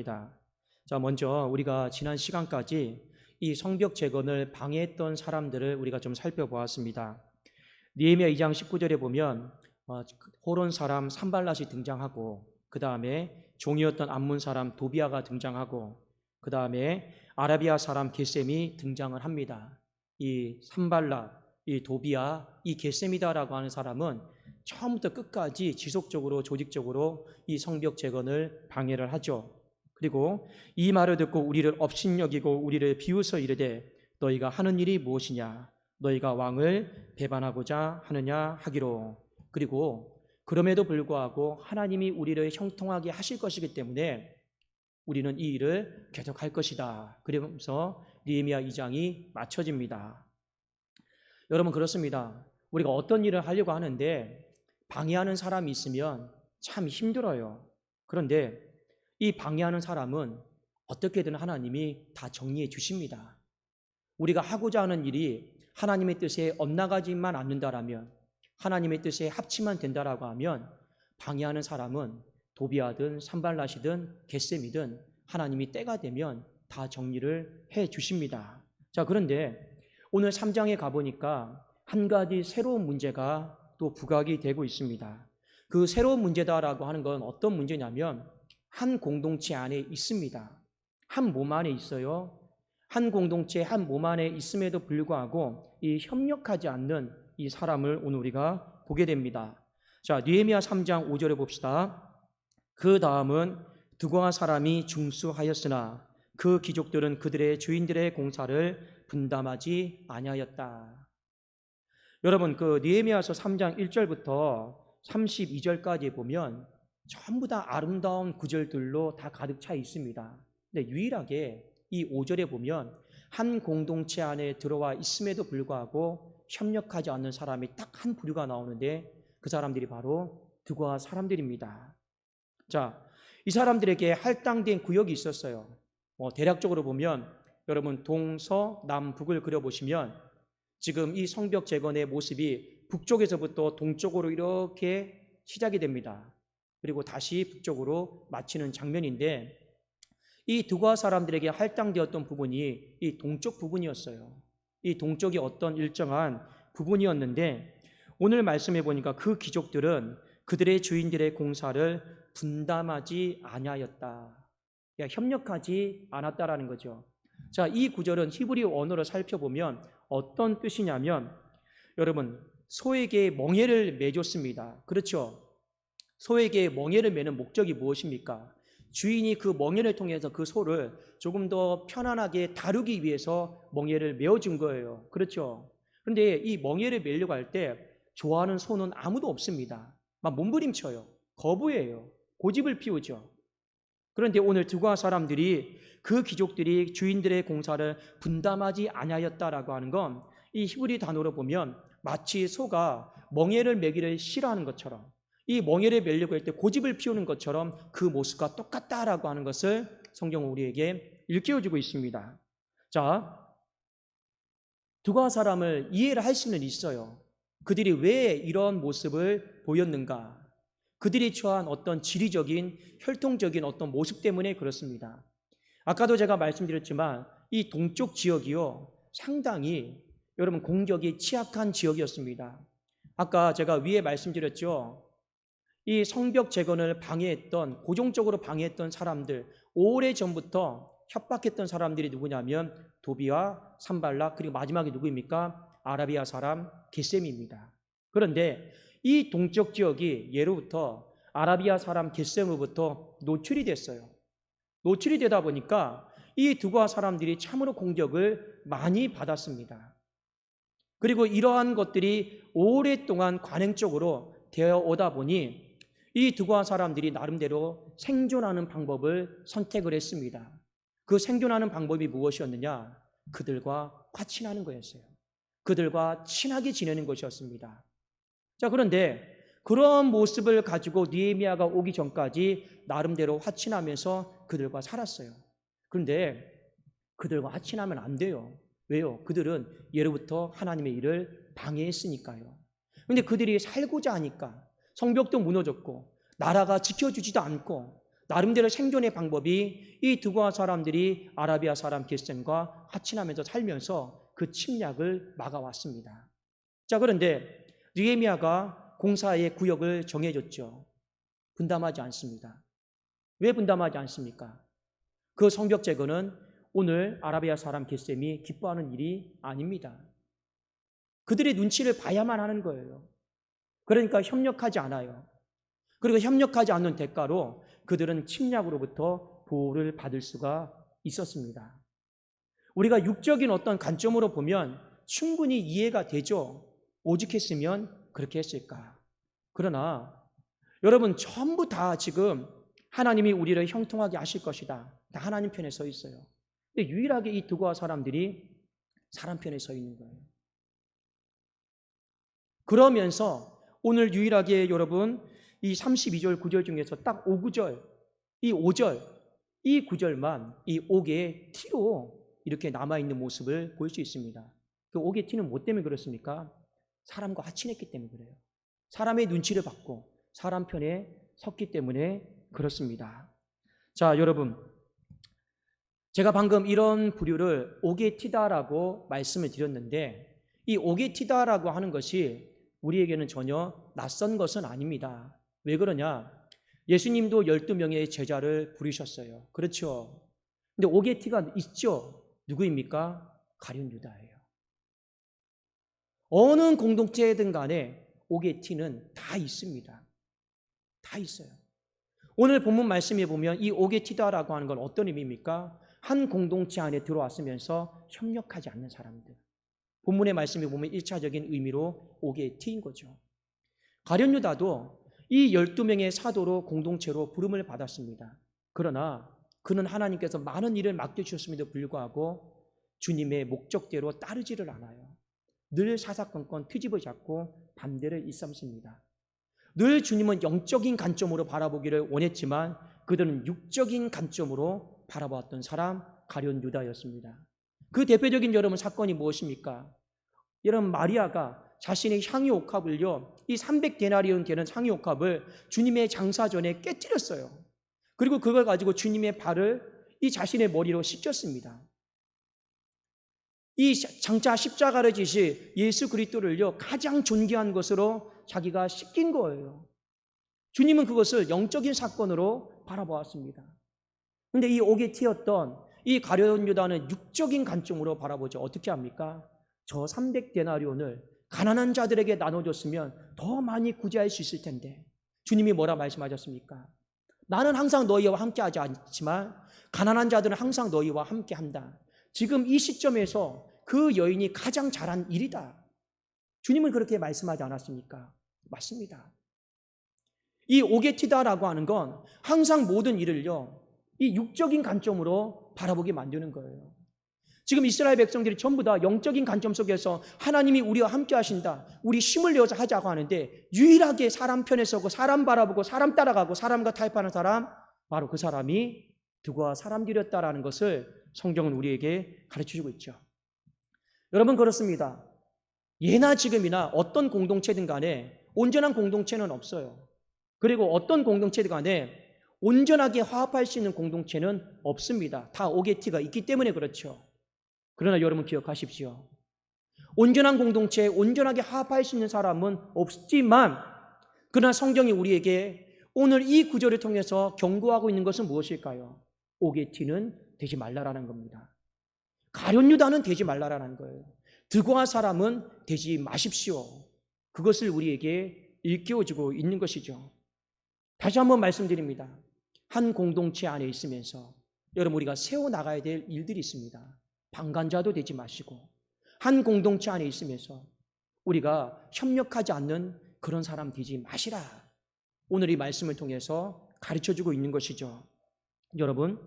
합니다. 자, 먼저 우리가 지난 시간까지 이 성벽 재건을 방해했던 사람들을 우리가 좀 살펴보았습니다. 느헤미야 2장 19절에 보면 호론 사람 산발랏이 등장하고, 그 다음에 종이었던 암몬 사람 도비아가 등장하고, 그 다음에 아라비아 사람 게셈이 등장을 합니다. 이 산발랏, 이 도비아, 이 게셈이다라고 하는 사람은 처음부터 끝까지 지속적으로 조직적으로 이 성벽 재건을 방해를 하죠. 그리고 이 말을 듣고 우리를 업신여기고 우리를 비웃어 이르되 너희가 하는 일이 무엇이냐, 너희가 왕을 배반하고자 하느냐 하기로. 그리고 그럼에도 불구하고 하나님이 우리를 형통하게 하실 것이기 때문에 우리는 이 일을 계속할 것이다. 그러면서 느헤미야 2장이 맞춰집니다. 여러분, 그렇습니다. 우리가 어떤 일을 하려고 하는데 방해하는 사람이 있으면 참 힘들어요. 그런데 이 방해하는 사람은 어떻게든 하나님이 다 정리해 주십니다. 우리가 하고자 하는 일이 하나님의 뜻에 엇나가지만 않는다라면, 하나님의 뜻에 합치면 된다라고 하면 방해하는 사람은 도비아든 산발랏이든 게셈이든 하나님이 때가 되면 다 정리를 해 주십니다. 자, 그런데 오늘 3장에 가보니까 한 가지 새로운 문제가 또 부각이 되고 있습니다. 그 새로운 문제다라고 하는 건 어떤 문제냐면 한 공동체 안에 있습니다. 한 몸 안에 있어요. 한 공동체, 한 몸 안에 있음에도 불구하고 이 협력하지 않는 이 사람을 오늘 우리가 보게 됩니다. 자, 느헤미야 3장 5절에 봅시다. 그 다음은 두고아 사람이 중수하였으나 그 귀족들은 그들의 주인들의 공사를 분담하지 아니하였다. 여러분, 그 느헤미야서 3장 1절부터 32절까지 보면 전부 다 아름다운 구절들로 다 가득 차 있습니다. 근데 유일하게 이 5절에 보면 한 공동체 안에 들어와 있음에도 불구하고 협력하지 않는 사람이 딱 한 부류가 나오는데 그 사람들이 바로 두고아 사람들입니다. 자, 이 사람들에게 할당된 구역이 있었어요. 대략적으로 보면 여러분 동서 남북을 그려보시면 지금 이 성벽 재건의 모습이 북쪽에서부터 동쪽으로 이렇게 시작이 됩니다. 그리고 다시 북쪽으로 마치는 장면인데 이 두고아 사람들에게 할당되었던 부분이 이 동쪽 부분이었어요. 이 동쪽이 어떤 일정한 부분이었는데 오늘 말씀해 보니까 그 귀족들은 그들의 주인들의 공사를 분담하지 아니하였다. 협력하지 않았다라는 거죠. 자, 이 구절은 히브리 언어로 살펴보면 어떤 뜻이냐면 여러분, 소에게 멍에를 매줬습니다. 그렇죠? 소에게 멍에를 매는 목적이 무엇입니까? 주인이 그 멍에를 통해서 그 소를 조금 더 편안하게 다루기 위해서 멍에를 메어준 거예요. 그렇죠? 그런데 이 멍에를 매려고 할 때 좋아하는 소는 아무도 없습니다. 막 몸부림쳐요. 거부해요. 고집을 피우죠. 그런데 오늘 두고아 사람들이 그 귀족들이 주인들의 공사를 분담하지 아니하였다라고 하는 건 이 히브리 단어로 보면 마치 소가 멍에를 매기를 싫어하는 것처럼, 이 멍에를 매려고 할 때 고집을 피우는 것처럼 그 모습과 똑같다라고 하는 것을 성경은 우리에게 일깨워주고 있습니다. 자, 두고아 사람을 이해를 할 수는 있어요. 그들이 왜 이런 모습을 보였는가? 그들이 처한 어떤 지리적인, 혈통적인 어떤 모습 때문에 그렇습니다. 아까도 제가 말씀드렸지만 이 동쪽 지역이요, 상당히 여러분 공격이 취약한 지역이었습니다. 아까 제가 위에 말씀드렸죠. 이 성벽 재건을 방해했던, 고정적으로 방해했던 사람들, 오래전부터 협박했던 사람들이 누구냐면 도비아, 산발락, 그리고 마지막에 누구입니까? 아라비아 사람 게셈입니다. 그런데 이 동쪽 지역이 예로부터 아라비아 사람 게셈으로부터 노출이 됐어요. 노출이 되다 보니까 이 두고아 사람들이 참으로 공격을 많이 받았습니다. 그리고 이러한 것들이 오랫동안 관행적으로 되어 오다 보니 이 두고아 사람들이 나름대로 생존하는 방법을 선택을 했습니다. 그 생존하는 방법이 무엇이었느냐? 그들과 화친하는 거였어요. 그들과 친하게 지내는 것이었습니다. 자, 그런데 그런 모습을 가지고 느헤미야가 오기 전까지 나름대로 화친하면서 그들과 살았어요. 그런데 그들과 화친하면 안 돼요. 왜요? 그들은 예로부터 하나님의 일을 방해했으니까요. 그런데 그들이 살고자 하니까 성벽도 무너졌고 나라가 지켜주지도 않고 나름대로 생존의 방법이 이 두고아 사람들이 아라비아 사람 게셈과 하친하면서 살면서 그 침략을 막아왔습니다. 자, 그런데 느헤미야가 공사의 구역을 정해줬죠. 분담하지 않습니다. 왜 분담하지 않습니까? 그 성벽 제거는 오늘 아라비아 사람 게셈이 기뻐하는 일이 아닙니다. 그들의 눈치를 봐야만 하는 거예요. 그러니까 협력하지 않아요. 그리고 협력하지 않는 대가로 그들은 침략으로부터 보호를 받을 수가 있었습니다. 우리가 육적인 어떤 관점으로 보면 충분히 이해가 되죠. 오죽했으면 그렇게 했을까. 그러나 여러분, 전부 다 지금 하나님이 우리를 형통하게 하실 것이다, 다 하나님 편에 서 있어요. 근데 유일하게 이 두고아 사람들이 사람 편에 서 있는 거예요. 그러면서 오늘 유일하게 여러분 이 32절 9절 중에서 딱 5구절, 이 5절, 이 9절만 이 옥의 티로 이렇게 남아있는 모습을 볼 수 있습니다. 그 옥의 티는 뭐 때문에 그렇습니까? 사람과 하친했기 때문에 그래요. 사람의 눈치를 받고 사람 편에 섰기 때문에 그렇습니다. 자, 여러분, 제가 방금 이런 부류를 옥의 티다라고 말씀을 드렸는데, 이 옥의 티다라고 하는 것이 우리에게는 전혀 낯선 것은 아닙니다. 왜 그러냐? 예수님도 12명의 제자를 부르셨어요. 그렇죠? 근데 옥의 티가 있죠? 누구입니까? 가룟 유다예요. 어느 공동체든 간에 옥의 티는 다 있습니다. 다 있어요. 오늘 본문 말씀에 보면 이 옥의 티다라고 하는 건 어떤 의미입니까? 한 공동체 안에 들어왔으면서 협력하지 않는 사람들. 본문의 말씀에 보면 1차적인 의미로 옥의 티인 거죠. 가룟 유다도 이 12명의 사도로 공동체로 부름을 받았습니다. 그러나 그는 하나님께서 많은 일을 맡겨주셨음에도 불구하고 주님의 목적대로 따르지를 않아요. 늘 사사건건 트집을 잡고 반대를 일삼습니다. 늘 주님은 영적인 관점으로 바라보기를 원했지만 그들은 육적인 관점으로 바라보았던 사람, 가룟 유다였습니다. 그 대표적인 여러분 사건이 무엇입니까? 여러분, 마리아가 자신의 향유 옥합을요, 이 300데나리온 되는 향유 옥합을 주님의 장사 전에 깨뜨렸어요. 그리고 그걸 가지고 주님의 발을 이 자신의 머리로 씻겼습니다. 이 장차 십자가를 지실 예수 그리스도를요, 가장 존귀한 것으로 자기가 씻긴 거예요. 주님은 그것을 영적인 사건으로 바라보았습니다. 그런데 이 옥에 튀었던 이 가룟 유다는 육적인 관점으로 바라보죠. 어떻게 합니까? 저 300데나리온을 가난한 자들에게 나눠줬으면 더 많이 구제할 수 있을 텐데, 주님이 뭐라 말씀하셨습니까? 나는 항상 너희와 함께하지 않지만 가난한 자들은 항상 너희와 함께한다. 지금 이 시점에서 그 여인이 가장 잘한 일이다. 주님은 그렇게 말씀하지 않았습니까? 맞습니다. 이 오게티다라고 하는 건 항상 모든 일을요, 이 육적인 관점으로 바라보게 만드는 거예요. 지금 이스라엘 백성들이 전부 다 영적인 관점 속에서 하나님이 우리와 함께 하신다, 우리 힘을 내어서 하자고 하는데, 유일하게 사람 편에 서고 사람 바라보고 사람 따라가고 사람과 타협하는 사람, 바로 그 사람이 두고아 사람들이었다라는 것을 성경은 우리에게 가르쳐주고 있죠. 여러분, 그렇습니다. 예나 지금이나 어떤 공동체든 간에 온전한 공동체는 없어요. 그리고 어떤 공동체든 간에 온전하게 화합할 수 있는 공동체는 없습니다. 다 오게티가 있기 때문에 그렇죠. 그러나 여러분 기억하십시오. 온전한 공동체에 온전하게 화합할 수 있는 사람은 없지만, 그러나 성경이 우리에게 오늘 이 구절을 통해서 경고하고 있는 것은 무엇일까요? 오게티는 되지 말라라는 겁니다. 가룟 유다는 되지 말라라는 거예요. 두고아 사람은 되지 마십시오. 그것을 우리에게 일깨워주고 있는 것이죠. 다시 한번 말씀드립니다. 한 공동체 안에 있으면서 여러분, 우리가 세워나가야 될 일들이 있습니다. 방관자도 되지 마시고, 한 공동체 안에 있으면서 우리가 협력하지 않는 그런 사람 되지 마시라. 오늘 이 말씀을 통해서 가르쳐주고 있는 것이죠. 여러분,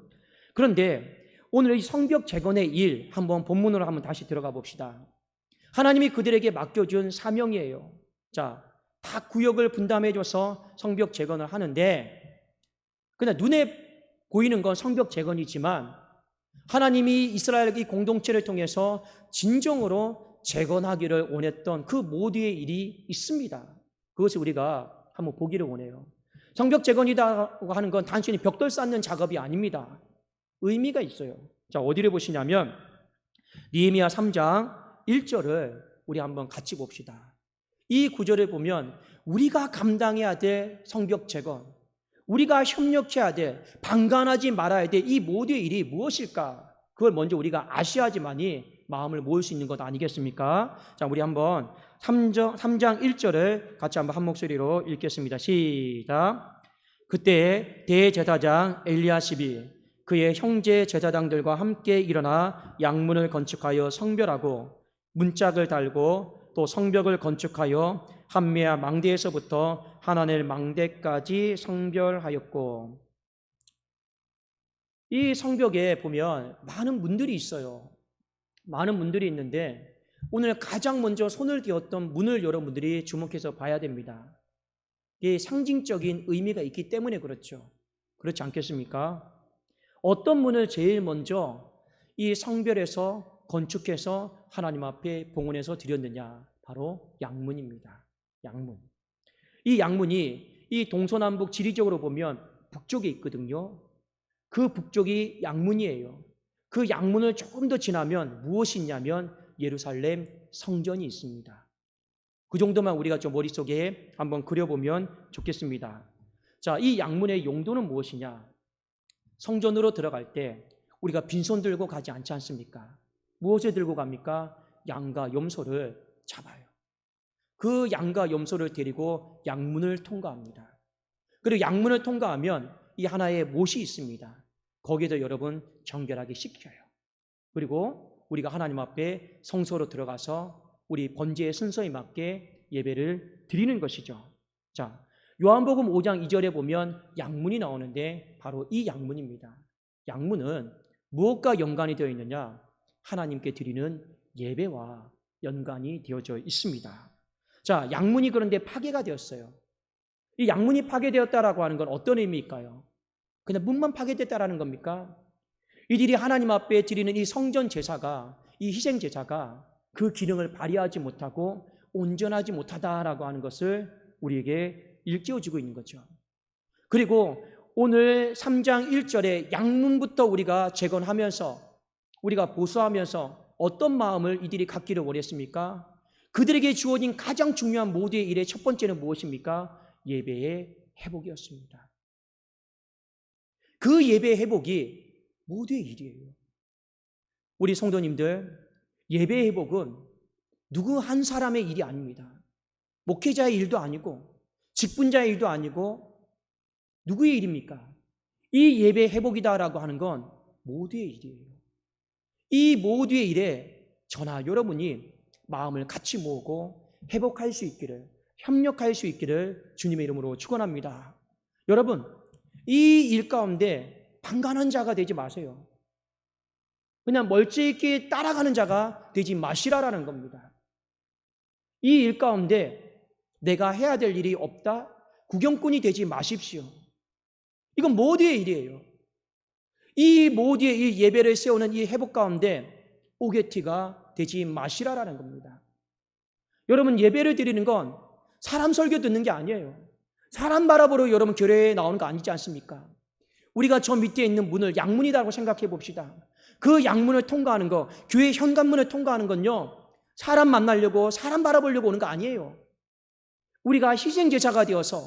그런데 오늘 이 성벽 재건의 일, 한번 본문으로 한번 다시 들어가 봅시다. 하나님이 그들에게 맡겨준 사명이에요. 자, 다 구역을 분담해줘서 성벽 재건을 하는데, 그냥 눈에 보이는 건 성벽 재건이지만 하나님이 이스라엘 이 공동체를 통해서 진정으로 재건하기를 원했던 그 모두의 일이 있습니다. 그것을 우리가 한번 보기를 원해요. 성벽 재건이라고 하는 건 단순히 벽돌 쌓는 작업이 아닙니다. 의미가 있어요. 자, 어디를 보시냐면 느헤미야 3장 1절을 우리 한번 같이 봅시다. 이 구절을 보면 우리가 감당해야 될 성벽 재건, 우리가 협력해야 돼, 방관하지 말아야 돼, 이 모두의 일이 무엇일까? 그걸 먼저 우리가 아셔야지만이 마음을 모을 수 있는 것 아니겠습니까? 자, 우리 한번 3장 1절을 같이 한번 한 목소리로 읽겠습니다. 시작. 그때 대제사장 엘리야십이 그의 형제 제사장들과 함께 일어나 양문을 건축하여 성별하고 문짝을 달고 또 성벽을 건축하여 한메아 망대에서부터 하나넬 망대까지 성별하였고, 이 성벽에 보면 많은 문들이 있어요. 많은 문들이 있는데 오늘 가장 먼저 손을 띄었던 문을 여러분들이 주목해서 봐야 됩니다. 이게 상징적인 의미가 있기 때문에 그렇죠. 그렇지 않겠습니까? 어떤 문을 제일 먼저 이 성별에서 건축해서 하나님 앞에 봉헌해서 드렸느냐? 바로 양문입니다. 양문. 이 양문이 이 동서남북 지리적으로 보면 북쪽에 있거든요. 그 북쪽이 양문이에요. 그 양문을 조금 더 지나면 무엇이 있냐면 예루살렘 성전이 있습니다. 그 정도만 우리가 좀 머릿속에 한번 그려보면 좋겠습니다. 자, 이 양문의 용도는 무엇이냐? 성전으로 들어갈 때 우리가 빈손 들고 가지 않지 않습니까? 무엇을 들고 갑니까? 양과 염소를 잡아요. 그 양과 염소를 데리고 양문을 통과합니다. 그리고 양문을 통과하면 이 하나의 못이 있습니다. 거기에도 여러분 정결하게 씻겨요. 그리고 우리가 하나님 앞에 성소로 들어가서 우리 번제의 순서에 맞게 예배를 드리는 것이죠. 자, 요한복음 5장 2절에 보면 양문이 나오는데 바로 이 양문입니다. 양문은 무엇과 연관이 되어 있느냐? 하나님께 드리는 예배와 연관이 되어져 있습니다. 자, 양문이 그런데 파괴가 되었어요. 이 양문이 파괴되었다라고 하는 건 어떤 의미일까요? 그냥 문만 파괴됐다라는 겁니까? 이들이 하나님 앞에 드리는 이 성전 제사가, 이 희생 제사가 그 기능을 발휘하지 못하고 온전하지 못하다라고 하는 것을 우리에게 일깨워주고 있는 거죠. 그리고 오늘 3장 1절에 양문부터 우리가 재건하면서 우리가 보수하면서 어떤 마음을 이들이 갖기를 원했습니까? 그들에게 주어진 가장 중요한 모두의 일의 첫 번째는 무엇입니까? 예배의 회복이었습니다. 그 예배의 회복이 모두의 일이에요. 우리 성도님들, 예배의 회복은 누구 한 사람의 일이 아닙니다. 목회자의 일도 아니고 직분자의 일도 아니고 누구의 일입니까? 이 예배 회복이다라고 하는 건 모두의 일이에요. 이 모두의 일에 저나 여러분이 마음을 같이 모으고 회복할 수 있기를, 협력할 수 있기를 주님의 이름으로 축원합니다. 여러분, 이 일 가운데 방관한 자가 되지 마세요. 그냥 멀찍이 따라가는 자가 되지 마시라라는 겁니다. 이 일 가운데 내가 해야 될 일이 없다? 구경꾼이 되지 마십시오. 이건 모두의 일이에요. 이 모두의 이 예배를 세우는 이 회복 가운데 오게티가 되지 마시라라는 겁니다. 여러분, 예배를 드리는 건 사람 설교 듣는 게 아니에요. 사람 바라보러 여러분 교회에 나오는 거 아니지 않습니까? 우리가 저 밑에 있는 문을 양문이라고 생각해 봅시다. 그 양문을 통과하는 거, 교회 현관문을 통과하는 건요, 사람 만나려고, 사람 바라보려고 오는 거 아니에요. 우리가 희생제사가 되어서,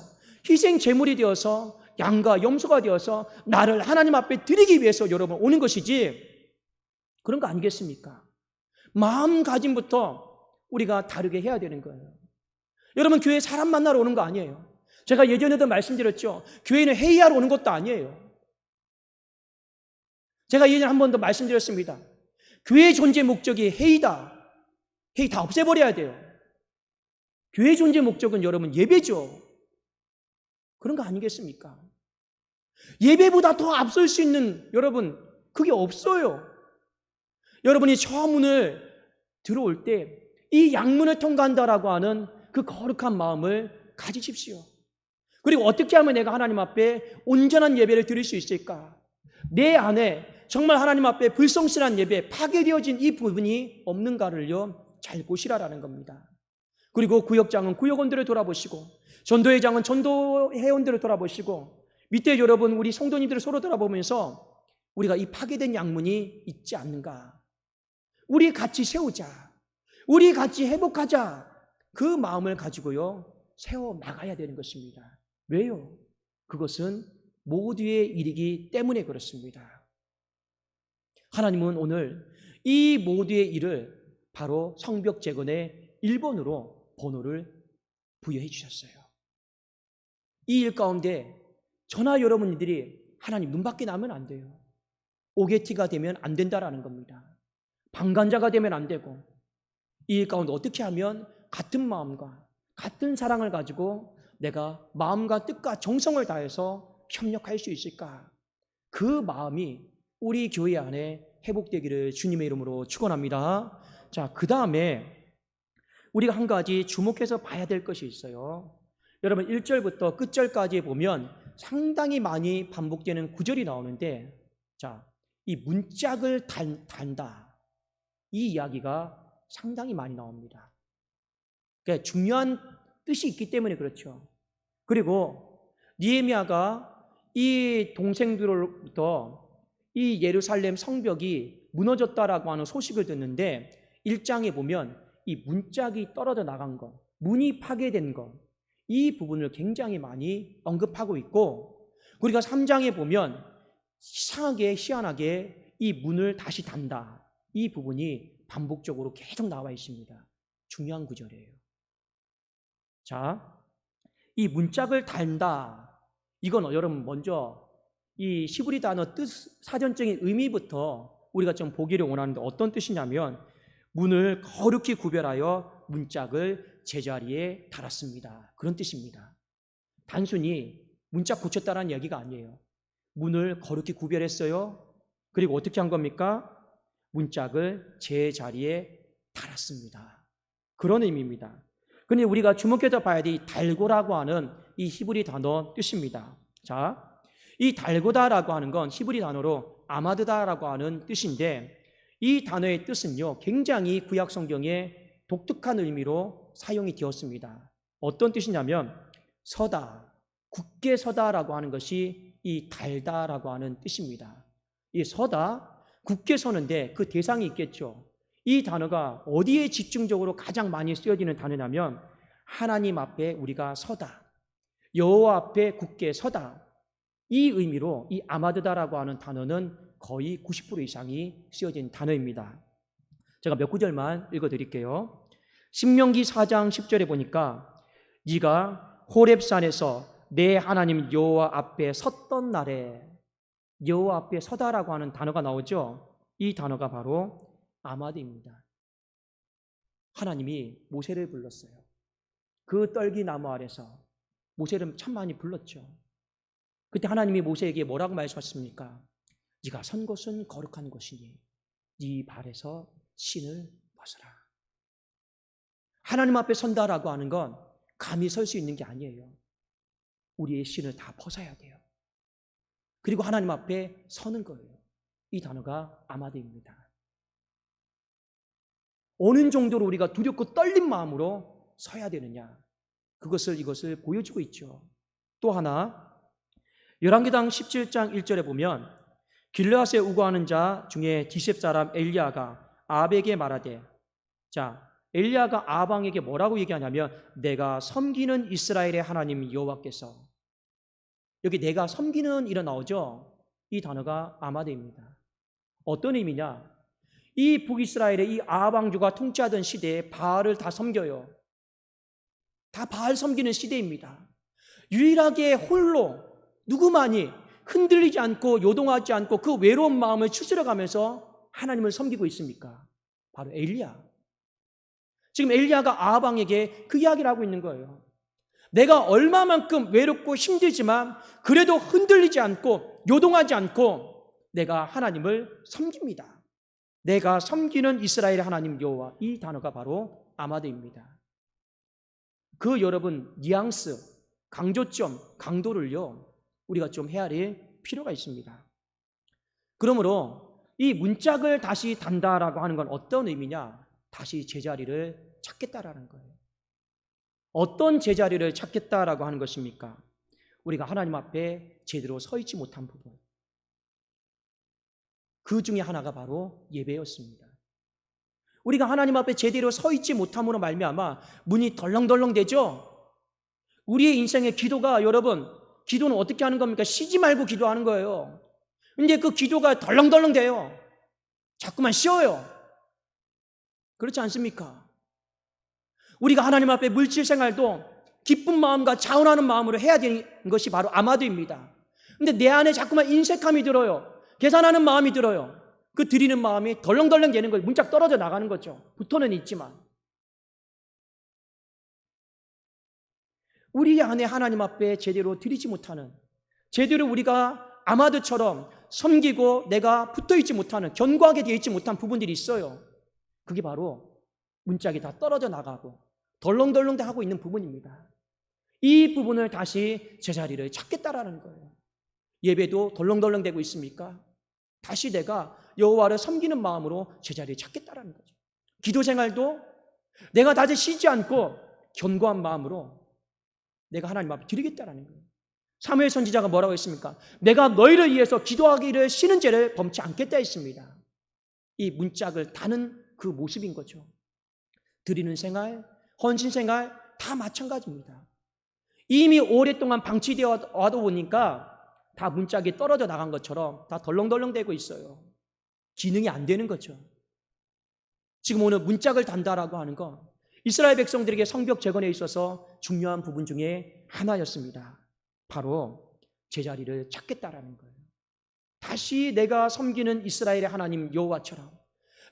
희생제물이 되어서, 양과 염소가 되어서 나를 하나님 앞에 드리기 위해서 여러분 오는 것이지, 그런 거 아니겠습니까? 마음가짐부터 우리가 다르게 해야 되는 거예요. 여러분, 교회 사람 만나러 오는 거 아니에요. 제가 예전에도 말씀드렸죠. 교회는 회의하러 오는 것도 아니에요. 제가 예전에 한 번 더 말씀드렸습니다. 교회의 존재 목적이 회의다. 회의 다 없애버려야 돼요. 교회의 존재 목적은 여러분 예배죠. 그런 거 아니겠습니까? 예배보다 더 앞설 수 있는 여러분, 그게 없어요. 여러분이 저 문을 들어올 때 이 양문을 통과한다라고 하는 그 거룩한 마음을 가지십시오. 그리고 어떻게 하면 내가 하나님 앞에 온전한 예배를 드릴 수 있을까? 내 안에 정말 하나님 앞에 불성실한 예배, 파괴되어진 이 부분이 없는가를요 잘 보시라라는 겁니다. 그리고 구역장은 구역원들을 돌아보시고, 전도회장은 전도회원들을 돌아보시고, 밑에 여러분 우리 성도님들을 서로 돌아보면서 우리가 이 파괴된 양문이 있지 않는가, 우리 같이 세우자, 우리 같이 회복하자, 그 마음을 가지고요 세워 나가야 되는 것입니다. 왜요? 그것은 모두의 일이기 때문에 그렇습니다. 하나님은 오늘 이 모두의 일을 바로 성벽 재건의 1번으로 번호를 부여해 주셨어요. 이 일 가운데 저나 여러분들이 하나님 눈밖에 나면 안 돼요. 오게티가 되면 안 된다라는 겁니다. 방관자가 되면 안 되고, 이 일 가운데 어떻게 하면 같은 마음과 같은 사랑을 가지고 내가 마음과 뜻과 정성을 다해서 협력할 수 있을까? 그 마음이 우리 교회 안에 회복되기를 주님의 이름으로 축원합니다. 자, 그 다음에 우리가 한 가지 주목해서 봐야 될 것이 있어요. 여러분 1절부터 끝절까지 보면 상당히 많이 반복되는 구절이 나오는데, 자, 이 문짝을 단다, 이 이야기가 상당히 많이 나옵니다. 그러니까 중요한 뜻이 있기 때문에 그렇죠. 그리고 느헤미야가 이 동생들로부터 이 예루살렘 성벽이 무너졌다라고 하는 소식을 듣는데 1장에 보면 이 문짝이 떨어져 나간 것, 문이 파괴된 것, 이 부분을 굉장히 많이 언급하고 있고, 우리가 3장에 보면 이상하게 희한하게 이 문을 다시 단다, 이 부분이 반복적으로 계속 나와 있습니다. 중요한 구절이에요. 자, 이 문짝을 단다, 이건 여러분 먼저 이 히브리 단어 뜻, 사전적인 의미부터 우리가 좀 보기를 원하는데, 어떤 뜻이냐면 문을 거룩히 구별하여 문짝을 제자리에 달았습니다, 그런 뜻입니다. 단순히 문짝 고쳤다라는 얘기가 아니에요. 문을 거룩히 구별했어요. 그리고 어떻게 한 겁니까? 문짝을 제자리에 달았습니다, 그런 의미입니다. 그런데 우리가 주목해서 봐야 될 이 달고라고 하는 이 히브리 단어 뜻입니다. 자, 이 달고다라고 하는 건 히브리 단어로 아마드다라고 하는 뜻인데, 이 단어의 뜻은요 굉장히 구약 성경에 독특한 의미로 사용이 되었습니다. 어떤 뜻이냐면 서다, 굳게 서다라고 하는 것이 이 달다라고 하는 뜻입니다. 이 서다, 굳게 서는데 그 대상이 있겠죠. 이 단어가 어디에 집중적으로 가장 많이 쓰여지는 단어냐면 하나님 앞에 우리가 서다, 여호와 앞에 굳게 서다, 이 의미로 이 아마드다라고 하는 단어는 거의 90% 이상이 쓰여진 단어입니다. 제가 몇 구절만 읽어드릴게요. 신명기 4장 10절에 보니까 네가 호렙산에서 내 하나님 여호와 앞에 섰던 날에, 여호와 앞에 서다라고 하는 단어가 나오죠. 이 단어가 바로 아마드입니다. 하나님이 모세를 불렀어요. 그 떨기나무 아래서 모세를 참 많이 불렀죠. 그때 하나님이 모세에게 뭐라고 말씀하셨습니까? 네가 선 곳은 거룩한 곳이니 네 발에서 신을 벗어라. 하나님 앞에 선다라고 하는 건 감히 설 수 있는 게 아니에요. 우리의 신을 다 벗어야 돼요. 그리고 하나님 앞에 서는 거예요. 이 단어가 아마드입니다. 어느 정도로 우리가 두렵고 떨린 마음으로 서야 되느냐, 이것을 보여주고 있죠. 또 하나, 열왕기상 17장 1절에 보면 길르앗에 우거하는 자 중에 디셉 사람 엘리야가 아합에게 말하되, 자, 엘리야가 아합 왕에게 뭐라고 얘기하냐면 내가 섬기는 이스라엘의 하나님 여호와께서, 여기 내가 섬기는 이라 나오죠. 이 단어가 아마드입니다. 어떤 의미냐? 이 북이스라엘의 이 아합 왕조가 통치하던 시대에 바알을 다 섬겨요. 다 바알 섬기는 시대입니다. 유일하게 홀로 누구만이 흔들리지 않고 요동하지 않고 그 외로운 마음을 추스려가면서 하나님을 섬기고 있습니까? 바로 엘리야. 지금 엘리야가 아합 왕에게 그 이야기를 하고 있는 거예요. 내가 얼마만큼 외롭고 힘들지만 그래도 흔들리지 않고 요동하지 않고 내가 하나님을 섬깁니다. 내가 섬기는 이스라엘의 하나님 여호와, 이 단어가 바로 아마드입니다. 그 여러분 뉘앙스, 강조점, 강도를요 우리가 좀 헤아릴 필요가 있습니다. 그러므로 이 문짝을 다시 단다라고 하는 건 어떤 의미냐? 다시 제자리를 찾겠다라는 거예요. 어떤 제자리를 찾겠다라고 하는 것입니까? 우리가 하나님 앞에 제대로 서 있지 못한 부분. 그 중에 하나가 바로 예배였습니다. 우리가 하나님 앞에 제대로 서 있지 못함으로 말미암아 문이 덜렁덜렁 되죠. 우리의 인생의 기도가, 여러분, 기도는 어떻게 하는 겁니까? 쉬지 말고 기도하는 거예요. 근데 그 기도가 덜렁덜렁 돼요. 자꾸만 쉬어요. 그렇지 않습니까? 우리가 하나님 앞에 물질 생활도 기쁜 마음과 자원하는 마음으로 해야 되는 것이 바로 아마도입니다. 근데 내 안에 자꾸만 인색함이 들어요. 계산하는 마음이 들어요. 그 드리는 마음이 덜렁덜렁 되는 거예요. 문짝 떨어져 나가는 거죠. 붙어는 있지만. 우리 안에 하나님 앞에 제대로 드리지 못하는, 제대로 우리가 아마드처럼 섬기고 내가 붙어있지 못하는, 견고하게 되어 있지 못한 부분들이 있어요. 그게 바로 문짝이 다 떨어져 나가고 덜렁덜렁 하고 있는 부분입니다. 이 부분을 다시 제자리를 찾겠다라는 거예요. 예배도 덜렁덜렁 되고 있습니까? 다시 내가 여호와를 섬기는 마음으로 제자리를 찾겠다라는 거죠. 기도 생활도 내가 다시 쉬지 않고 견고한 마음으로 내가 하나님 앞에 드리겠다라는 거예요. 사무엘 선지자가 뭐라고 했습니까? 내가 너희를 위해서 기도하기를 쉬는 죄를 범치 않겠다 했습니다. 이 문짝을 다는 그 모습인 거죠. 드리는 생활, 헌신 생활 다 마찬가지입니다. 이미 오랫동안 방치되어 와도 보니까 다 문짝이 떨어져 나간 것처럼 다 덜렁덜렁 되고 있어요. 기능이 안 되는 거죠. 지금 오늘 문짝을 단다라고 하는 건 이스라엘 백성들에게 성벽 재건에 있어서 중요한 부분 중에 하나였습니다. 바로 제자리를 찾겠다라는 거예요. 다시 내가 섬기는 이스라엘의 하나님 여호와처럼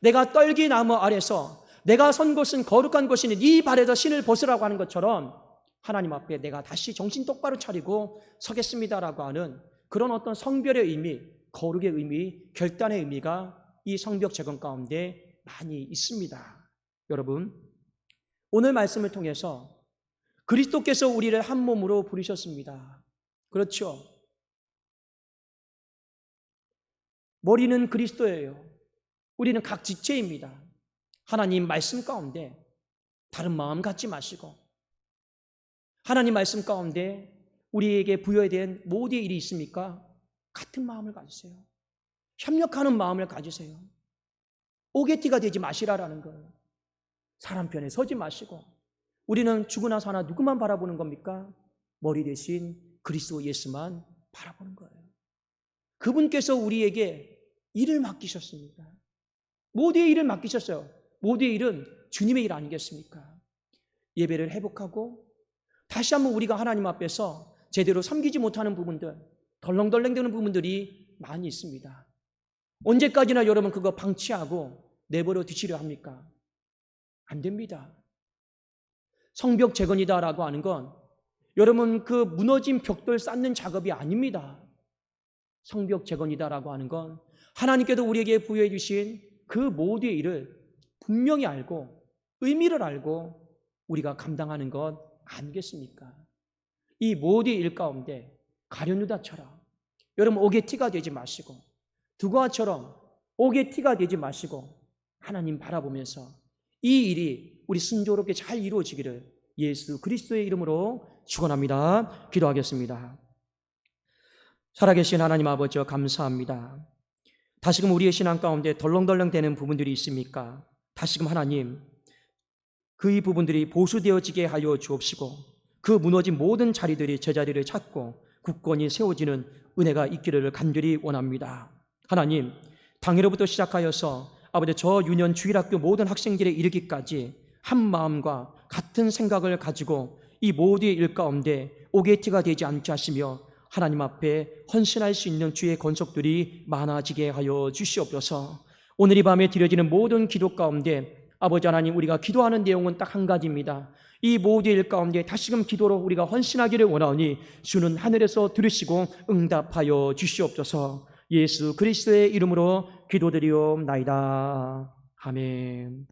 내가 떨기나무 아래서 내가 선 곳은 거룩한 곳이니 네 발에서 신을 벗으라고 하는 것처럼 하나님 앞에 내가 다시 정신 똑바로 차리고 서겠습니다라고 하는 그런 어떤 성별의 의미, 거룩의 의미, 결단의 의미가 이 성벽 재건 가운데 많이 있습니다. 여러분, 오늘 말씀을 통해서 그리스도께서 우리를 한 몸으로 부르셨습니다. 그렇죠? 머리는 그리스도예요. 우리는 각 지체입니다. 하나님 말씀 가운데 다른 마음 갖지 마시고 하나님 말씀 가운데 우리에게 부여된 모든 일이 있습니까? 같은 마음을 가지세요. 협력하는 마음을 가지세요. 오게티가 되지 마시라라는 거예요. 사람 편에 서지 마시고 우리는 죽으나 사나 누구만 바라보는 겁니까? 머리 대신 그리스도 예수만 바라보는 거예요. 그분께서 우리에게 일을 맡기셨습니다. 모두의 일을 맡기셨어요. 모두의 일은 주님의 일 아니겠습니까? 예배를 회복하고 다시 한번 우리가 하나님 앞에서 제대로 섬기지 못하는 부분들, 덜렁덜렁대는 부분들이 많이 있습니다. 언제까지나 여러분 그거 방치하고 내버려 두시려 합니까? 안 됩니다. 성벽 재건이다라고 하는 건 여러분 그 무너진 벽돌 쌓는 작업이 아닙니다. 성벽 재건이다라고 하는 건 하나님께서 우리에게 부여해 주신 그 모두의 일을 분명히 알고 의미를 알고 우리가 감당하는 것 아니겠습니까? 이 모두의 일 가운데 가룟유다처럼 여러분 오게티가 되지 마시고 두고아처럼 오게티가 되지 마시고 하나님 바라보면서 이 일이 우리 순조롭게 잘 이루어지기를 예수 그리스도의 이름으로 축원합니다. 기도하겠습니다. 살아계신 하나님 아버지 감사합니다. 다시금 우리의 신앙 가운데 덜렁덜렁 되는 부분들이 있습니까? 다시금 하나님 그 부분들이 보수되어지게 하여 주옵시고 그 무너진 모든 자리들이 제자리를 찾고 굳건히 세워지는 은혜가 있기를 간절히 원합니다. 하나님, 당일로부터 시작하여서 아버지 저 유년 주일학교 모든 학생들에 이르기까지 한 마음과 같은 생각을 가지고 이 모두의 일 가운데 오게티가 되지 않게 하시며 하나님 앞에 헌신할 수 있는 주의 권속들이 많아지게 하여 주시옵소서. 오늘 이 밤에 드려지는 모든 기도 가운데 아버지 하나님 우리가 기도하는 내용은 딱 한 가지입니다. 이 모두의 일 가운데 다시금 기도로 우리가 헌신하기를 원하오니 주는 하늘에서 들으시고 응답하여 주시옵소서. 예수 그리스도의 이름으로 기도드리옵나이다. 아멘.